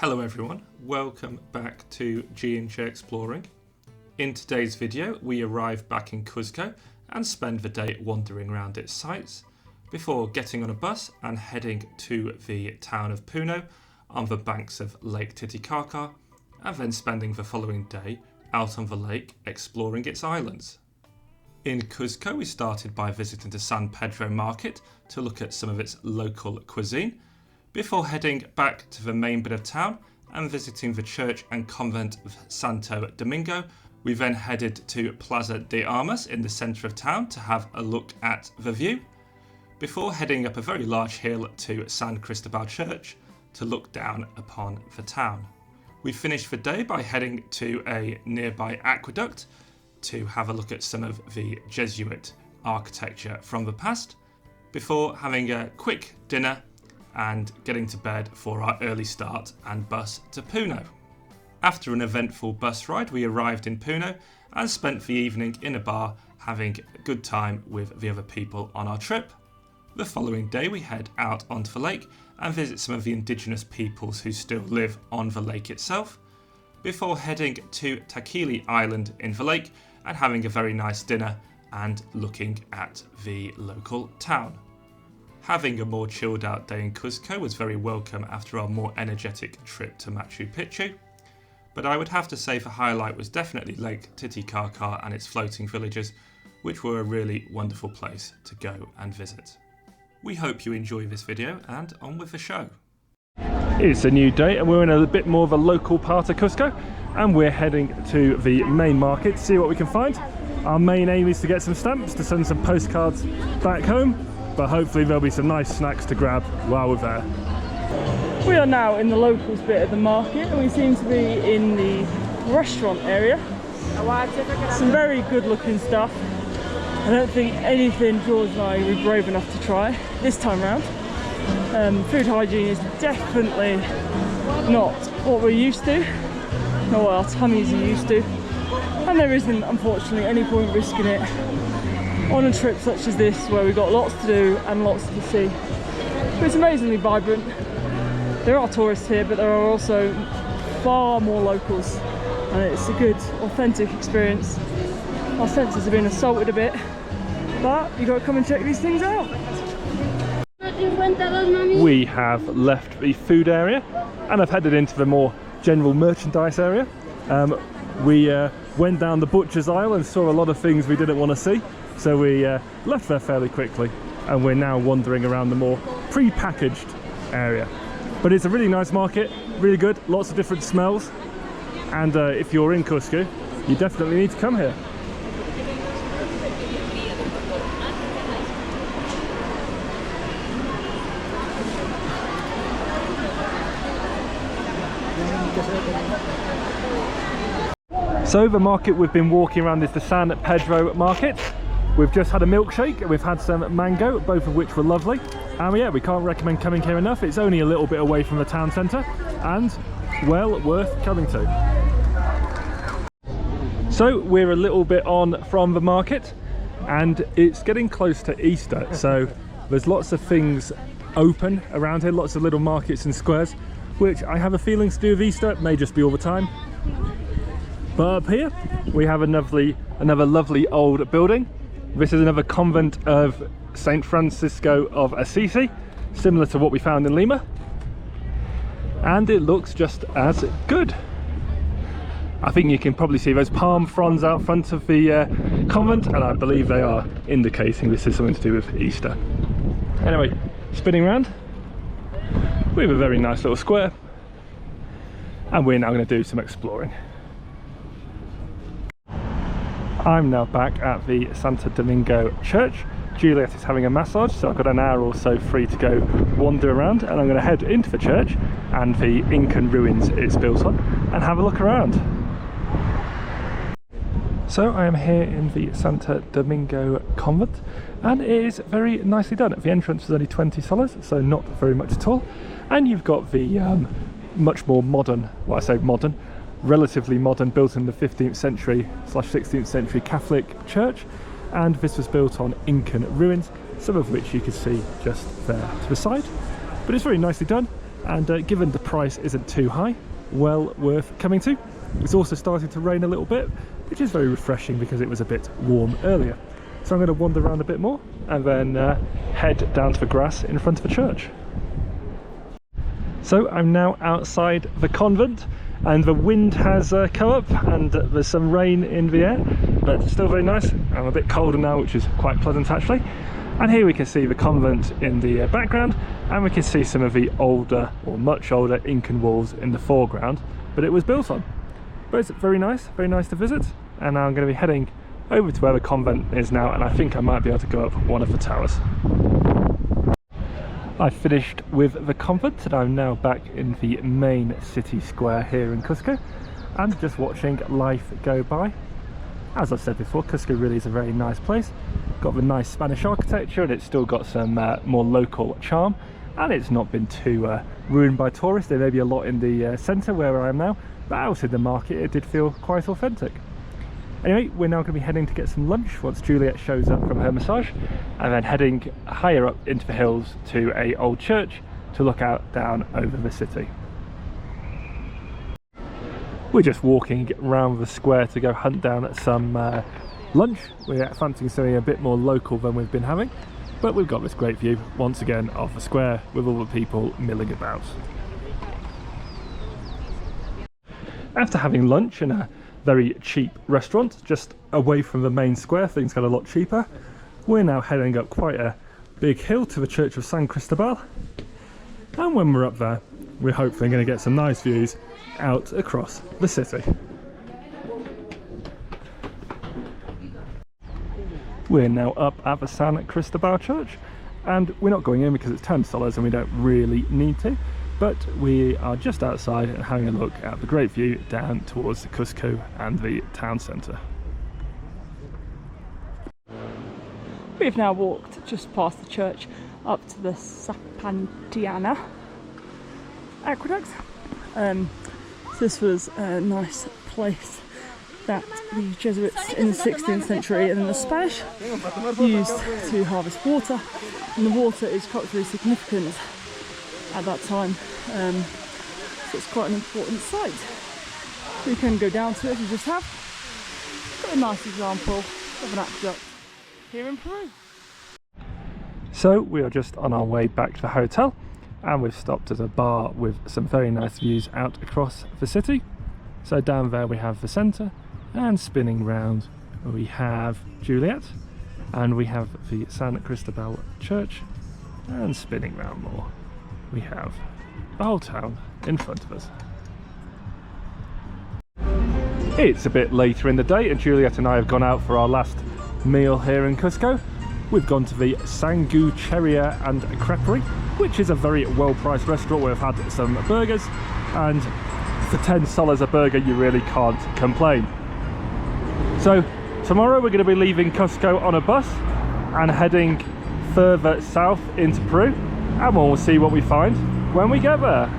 Hello everyone, welcome back to G&J Exploring. In today's video we arrive back in Cusco and spend the day wandering around its sites before getting on a bus and heading to the town of Puno on the banks of Lake Titicaca, and then spending the following day out on the lake exploring its islands. In Cusco we started by visiting the San Pedro Market to look at some of its local cuisine, before heading back to the main bit of town and visiting the church and convent of Santo Domingo. We then headed to Plaza de Armas in the centre of town to have a look at the view, before heading up a very large hill to Sán Cristobal Church to look down upon the town. We finished the day by heading to a nearby aqueduct to have a look at some of the Jesuit architecture from the past, before having a quick dinner and getting to bed for our early start and bus to Puno. After an eventful bus ride, we arrived in Puno and spent the evening in a bar having a good time with the other people on our trip. The following day we head out onto the lake and visit some of the indigenous peoples who still live on the lake itself, before heading to Taquile Island in the lake and having a very nice dinner and looking at the local town. Having a more chilled out day in Cusco was very welcome after our more energetic trip to Machu Picchu, but I would have to say the highlight was definitely Lake Titicaca and its floating villages, which were a really wonderful place to go and visit. We hope you enjoy this video, and on with the show. It's a new day and we're in a bit more of a local part of Cusco, and we're heading to the main market to see what we can find. Our main aim is to get some stamps to send some postcards back home, but hopefully there'll be some nice snacks to grab while we're there. We are now in the locals bit of the market and we seem to be in the restaurant area. Some very good looking stuff. I don't think anything George and I were brave enough to try this time round. Food hygiene is definitely not what we're used to, not what our tummies are used to, and there isn't unfortunately any point risking it on a trip such as this where we've got lots to do and lots to see. But it's amazingly vibrant. There are tourists here, but there are also far more locals, and it's a good authentic experience. Our senses have been assaulted a bit, but you've got to come and check these things out. We have left the food area and have headed into the more general merchandise area. We went down the butcher's aisle and saw a lot of things we didn't want to see, so we left there fairly quickly, and we're now wandering around the more pre-packaged area. But it's a really nice market, really good, lots of different smells, and if you're in Cusco, you definitely need to come here. So the market we've been walking around is the San Pedro Market. We've just had a milkshake, we've had some mango, both of which were lovely. And yeah, we can't recommend coming here enough. It's only a little bit away from the town centre and well worth coming to. So we're a little bit on from the market and it's getting close to Easter. So there's lots of things open around here, lots of little markets and squares, which I have a feeling to do with Easter. It may just be all the time. But up here we have another lovely old building. This is another convent of Saint Francisco of Assisi, similar to what we found in Lima, and it looks just as good. I think you can probably see those palm fronds out front of the convent, and I believe they are indicating this is something to do with Easter. Anyway, spinning around, we have a very nice little square, and we're now going to do some exploring. I'm now back at the Santo Domingo Church. Juliet is having a massage, so I've got an hour or so free to go wander around, and I'm going to head into the church and the Incan ruins it's built on and have a look around. So I am here in the Santo Domingo Convent, and it is very nicely done. The entrance is only 20 soles, so not very much at all, and you've got the much more modern, well I say modern, relatively modern, built in the 15th century / 16th century Catholic church, and this was built on Incan ruins, some of which you can see just there to the side. But it's very nicely done. and given the price isn't too high, well worth coming to. It's also starting to rain a little bit, which is very refreshing because it was a bit warm earlier. So I'm going to wander around a bit more and then head down to the grass in front of the church. So I'm now outside the convent, and the wind has come up and there's some rain in the air, but still very nice. I'm a bit colder now, which is quite pleasant actually. And here we can see the convent in the background, and we can see some of the older, or much older, Incan walls in the foreground that it was built on. But it's very nice to visit, and now I'm going to be heading over to where the convent is now, and I think I might be able to go up one of the towers. I've finished with the convent and I'm now back in the main city square here in Cusco and just watching life go by. As I've said before, Cusco really is a very nice place. Got the nice Spanish architecture, and it's still got some more local charm, and it's not been too ruined by tourists. There may be a lot in the centre where I am now, but out in the market it did feel quite authentic. Anyway, we're now going to be heading to get some lunch once Juliet shows up from her massage, and then heading higher up into the hills to an old church to look out down over the city. We're just walking around the square to go hunt down some lunch. We're fancying something a bit more local than we've been having, but we've got this great view once again of the square with all the people milling about. After having lunch in a very cheap restaurant just away from the main square, things got a lot cheaper. We're now heading up quite a big hill to the church of Sán Cristobal, and when we're up there we're hopefully going to get some nice views out across the city. We're now up at the Sán Cristobal Church, and we're not going in because it's $10 and we don't really need to, but we are just outside and having a look at the great view down towards Cusco and the town centre. We've now walked just past the church up to the Sapantiana Aqueduct. This was a nice place that the Jesuits in the 16th century and then the Spanish used to harvest water, and the water is culturally significant at that time, so it's quite an important site. We can go down to it as we just have. Got a nice example of an aqueduct here in Peru. So we are just on our way back to the hotel, and we've stopped at a bar with some very nice views out across the city. So down there we have the centre, and spinning round we have Juliet, and we have the Sán Cristobal Church, and spinning round more we have the whole town in front of us. It's a bit later in the day and Juliet and I have gone out for our last meal here in Cusco. We've gone to the Sangucheria and Creperie, which is a very well-priced restaurant where we've had some burgers, and for $10 a burger you really can't complain. So tomorrow we're going to be leaving Cusco on a bus and heading further south into Peru, and we'll see what we find when we get there.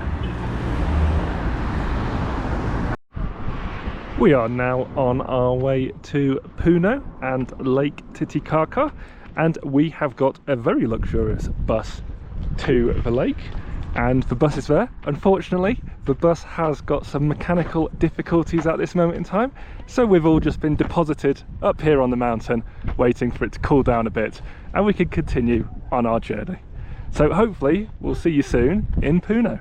We are now on our way to Puno and Lake Titicaca, and we have got a very luxurious bus to the lake, and the bus is there. Unfortunately, the bus has got some mechanical difficulties at this moment in time, so we've all just been deposited up here on the mountain waiting for it to cool down a bit and we can continue on our journey. So hopefully we'll see you soon in Puno.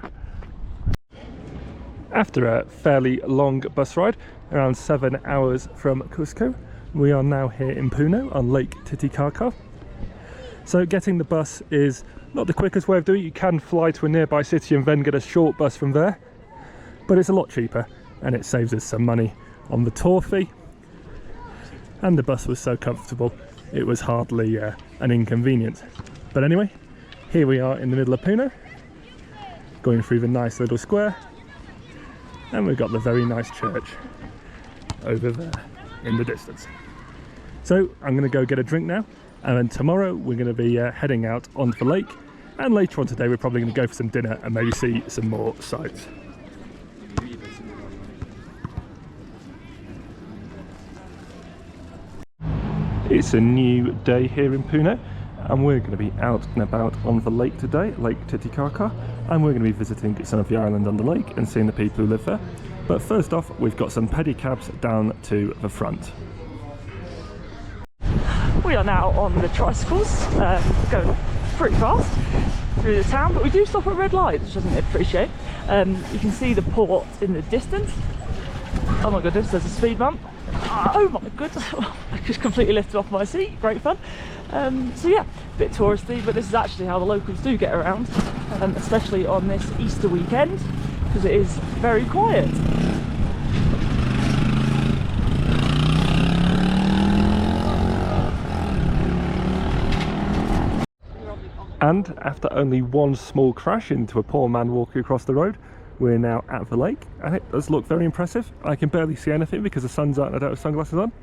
After a fairly long bus ride, around 7 hours from Cusco, we are now here in Puno on Lake Titicaca. So getting the bus is not the quickest way of doing it. You can fly to a nearby city and then get a short bus from there, but it's a lot cheaper and it saves us some money on the tour fee. And the bus was so comfortable, it was hardly an inconvenience. But anyway, here we are in the middle of Puno, going through the nice little square, and we've got the very nice church over there in the distance. So I'm going to go get a drink now, and then tomorrow we're going to be heading out onto the lake, and later on today we're probably going to go for some dinner and maybe see some more sights. It's a new day here in Puno, and we're going to be out and about on the lake today, Lake Titicaca, and we're going to be visiting some of the island on the lake and seeing the people who live there. But first off, we've got some pedicabs down to the front. We are now on the tricycles, going pretty fast through the town, but we do stop at red lights, which I think they'd appreciate. You can see the port in the distance. Oh my goodness, there's a speed bump. Oh my goodness, I just completely lifted off my seat, great fun. So yeah, a bit touristy, but this is actually how the locals do get around, especially on this Easter weekend, because it is very quiet. And after only one small crash into a poor man walking across the road, we're now at the lake, and it does look very impressive. I can barely see anything because the sun's out and I don't have sunglasses on,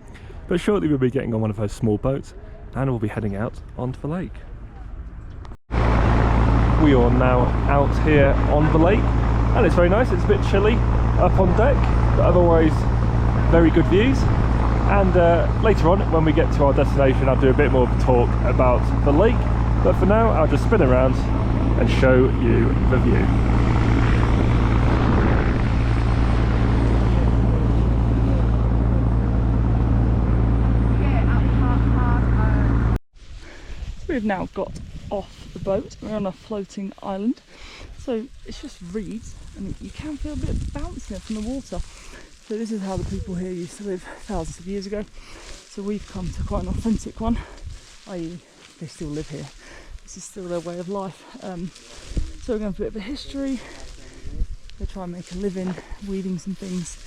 but shortly we'll be getting on one of those small boats and we'll be heading out onto the lake. We are now out here on the lake, and it's very nice. It's a bit chilly up on deck, but otherwise very good views. And later on, when we get to our destination, I'll do a bit more of a talk about the lake, but for now I'll just spin around and show you the view. We've now got off the boat. We're on a floating island, so it's just reeds and you can feel a bit of bounce here from the water. So this is how the people here used to live thousands of years ago. So we've come to quite an authentic one, i.e. they still live here. This is still their way of life. So we're going for a bit of a history. They try and make a living weaving some things,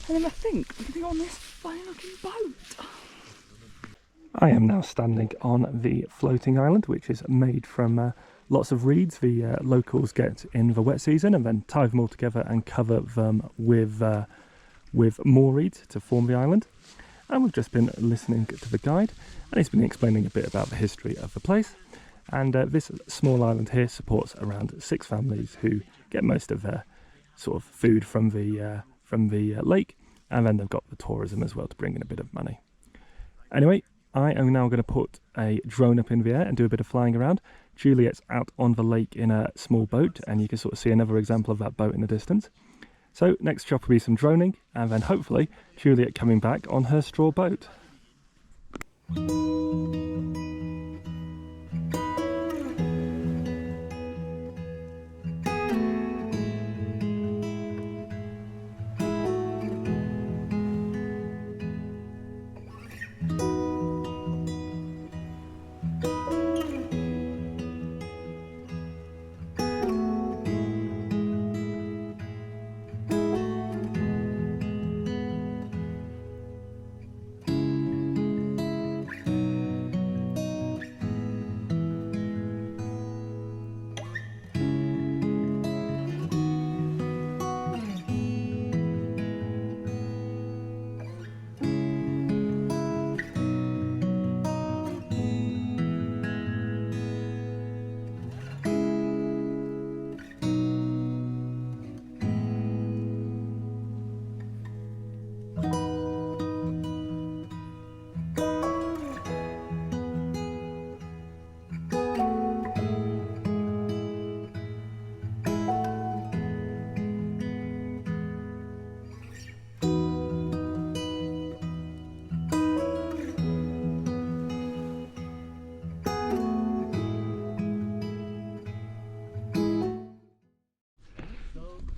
and then I think we can go on this funny looking boat. I am now standing on the floating island, which is made from lots of reeds the locals get in the wet season, and then tie them all together and cover them with more reeds to form the island. And we've just been listening to the guide, and he's been explaining a bit about the history of the place. And this small island here supports around 6 families who get most of their sort of food from the lake, and then they've got the tourism as well to bring in a bit of money. Anyway, I am now going to put a drone up in the air and do a bit of flying around. Juliet's out on the lake in a small boat, and you can sort of see another example of that boat in the distance. So next job will be some droning, and then hopefully Juliet coming back on her straw boat.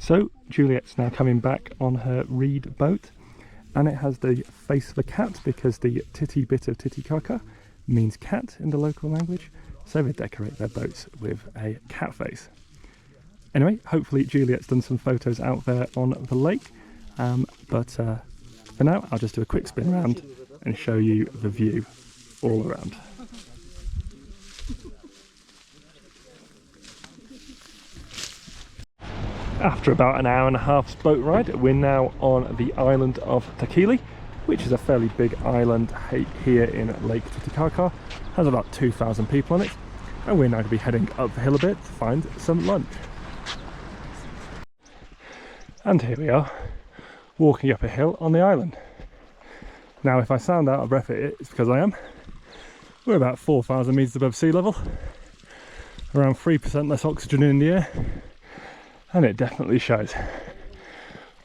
So Juliet's now coming back on her reed boat, and it has the face of a cat because the titty bit of Titicaca means cat in the local language, so they decorate their boats with a cat face. Anyway, hopefully Juliet's done some photos out there on the lake, but for now I'll just do a quick spin round and show you the view all around. After about an hour and a half's boat ride, we're now on the island of Taquile, which is a fairly big island here in Lake Titicaca. Has about 2,000 people on it, and we're now going to be heading up the hill a bit to find some lunch. And here we are, walking up a hill on the island. Now if I sound out of breath, it's because I am. We're about 4,000 metres above sea level, around 3% less oxygen in the air, and it definitely shows.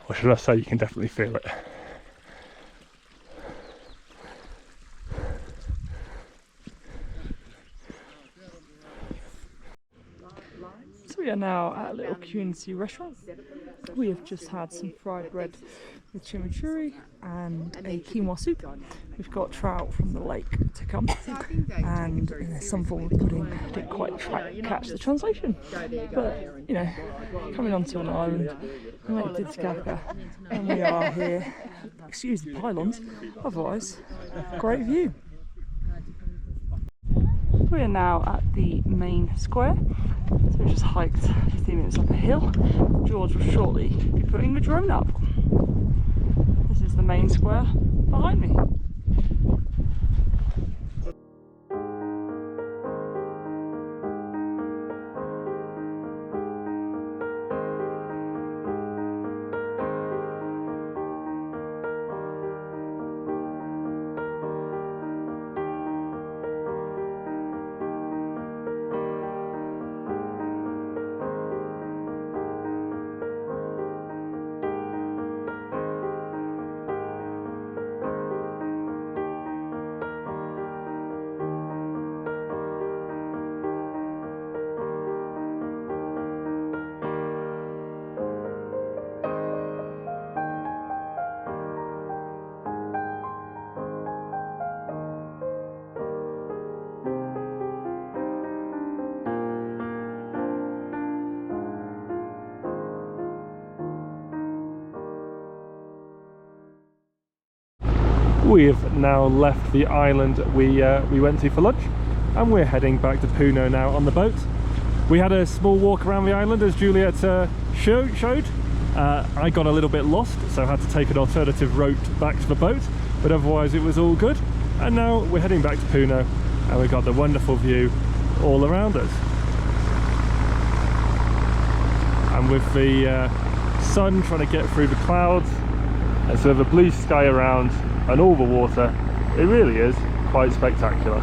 Or should I say, you can definitely feel it. So we are now at a little community restaurant. We have just had some fried bread with chimichurri and a quinoa soup. We've got trout from the lake to come and some form of pudding. I didn't quite catch the translation, but you know, coming onto an island, Lake Titicaca, and we are here. Excuse the pylons, otherwise, great view. We are now at the main square, so we just hiked 15 minutes up a hill. George will shortly be putting the drone up. This is the main square behind me. We have now left the island we went to for lunch, and we're heading back to Puno now on the boat. We had a small walk around the island as Juliet showed. I got a little bit lost, so I had to take an alternative route back to the boat, but otherwise it was all good. And now we're heading back to Puno, and we've got the wonderful view all around us. And with the sun trying to get through the clouds, and so the blue sky around and all the water, it really is quite spectacular.